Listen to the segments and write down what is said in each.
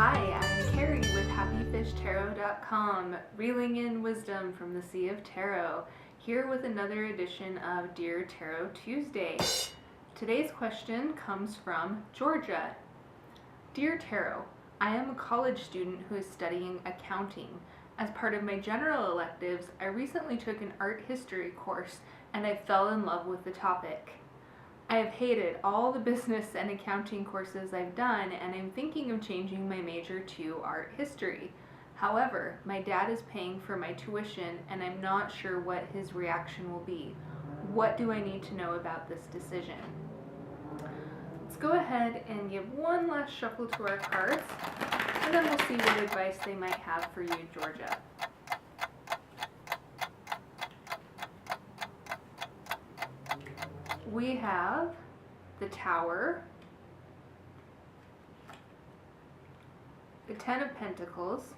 Hi, I'm Carrie with HappyFishTarot.com, reeling in wisdom from the Sea of Tarot, here with another edition of Dear Tarot Tuesday. Today's question comes from Georgia. Dear Tarot, I am a college student who is studying accounting. As part of my general electives, I recently took an art history course and I fell in love with the topic. I have hated all the business and accounting courses I've done, and I'm thinking of changing my major to art history. However, my dad is paying for my tuition and I'm not sure what his reaction will be. What do I need to know about this decision? Let's go ahead and give one last shuffle to our cards, and then we'll see what advice they might have for you, Georgia. We have the Tower, the Ten of Pentacles,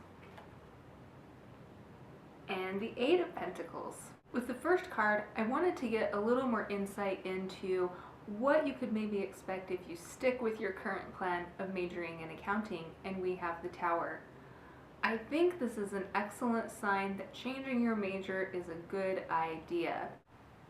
and the Eight of Pentacles. With the first card, I wanted to get a little more insight into what you could maybe expect if you stick with your current plan of majoring in accounting, and we have the Tower. I think this is an excellent sign that changing your major is a good idea.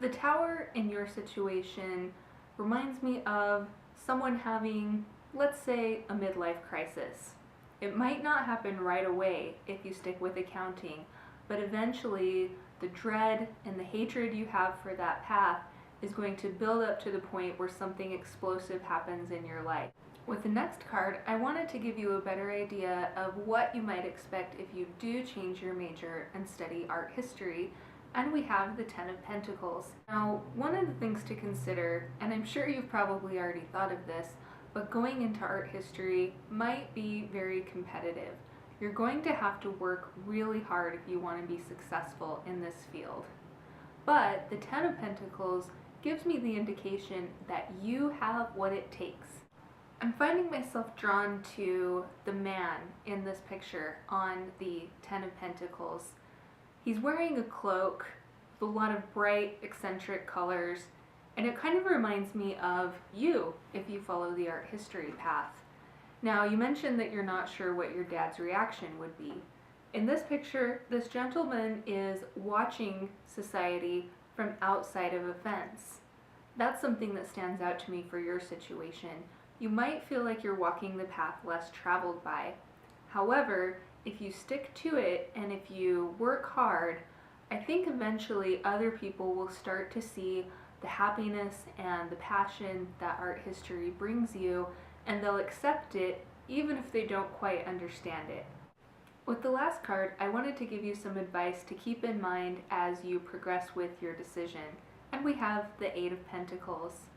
The Tower in your situation reminds me of someone having, let's say, a midlife crisis. It might not happen right away if you stick with accounting, but eventually the dread and the hatred you have for that path is going to build up to the point where something explosive happens in your life. With the next card, I wanted to give you a better idea of what you might expect if you do change your major and study art history. And we have the Ten of Pentacles. Now, one of the things to consider, and I'm sure you've probably already thought of this, but going into art history might be very competitive. You're going to have to work really hard if you want to be successful in this field. But the Ten of Pentacles gives me the indication that you have what it takes. I'm finding myself drawn to the man in this picture on the Ten of Pentacles. He's wearing a cloak with a lot of bright, eccentric colors, and it kind of reminds me of you if you follow the art history path. Now, you mentioned that you're not sure what your dad's reaction would be. In this picture, this gentleman is watching society from outside of a fence. That's something that stands out to me for your situation. You might feel like you're walking the path less traveled by. However, if you stick to it and if you work hard, I think eventually other people will start to see the happiness and the passion that art history brings you, and they'll accept it even if they don't quite understand it. With the last card, I wanted to give you some advice to keep in mind as you progress with your decision, and we have the Eight of Pentacles.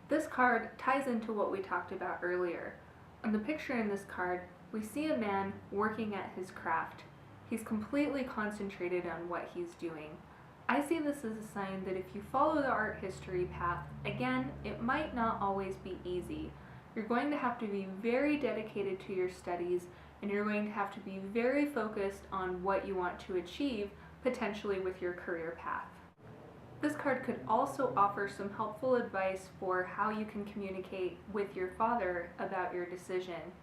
This card ties into what we talked about earlier. On the picture in this card, we see a man working at his craft. He's completely concentrated on what he's doing. I see this as a sign that if you follow the art history path, again, it might not always be easy. You're going to have to be very dedicated to your studies, and you're going to have to be very focused on what you want to achieve, potentially with your career path. This card could also offer some helpful advice for how you can communicate with your father about your decision.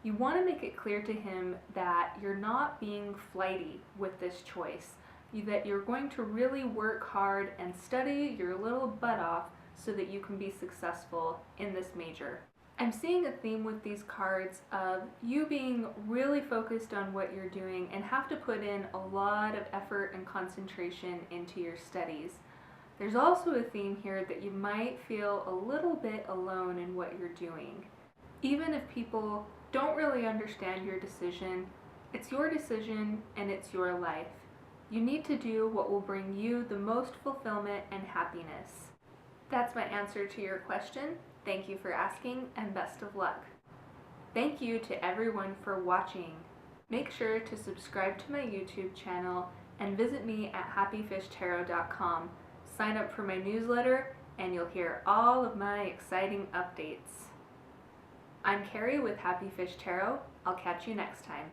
You want to make it clear to him that you're not being flighty with this choice, that you're going to really work hard and study your little butt off so that you can be successful in this major. I'm seeing a theme with these cards of you being really focused on what you're doing and have to put in a lot of effort and concentration into your studies. There's also a theme here that you might feel a little bit alone in what you're doing. Even if people don't really understand your decision, it's your decision and it's your life. You need to do what will bring you the most fulfillment and happiness. That's my answer to your question. Thank you for asking, and best of luck. Thank you to everyone for watching. Make sure to subscribe to my YouTube channel and visit me at HappyFishTarot.com. Sign up for my newsletter and you'll hear all of my exciting updates. I'm Carrie with Happy Fish Tarot. I'll catch you next time.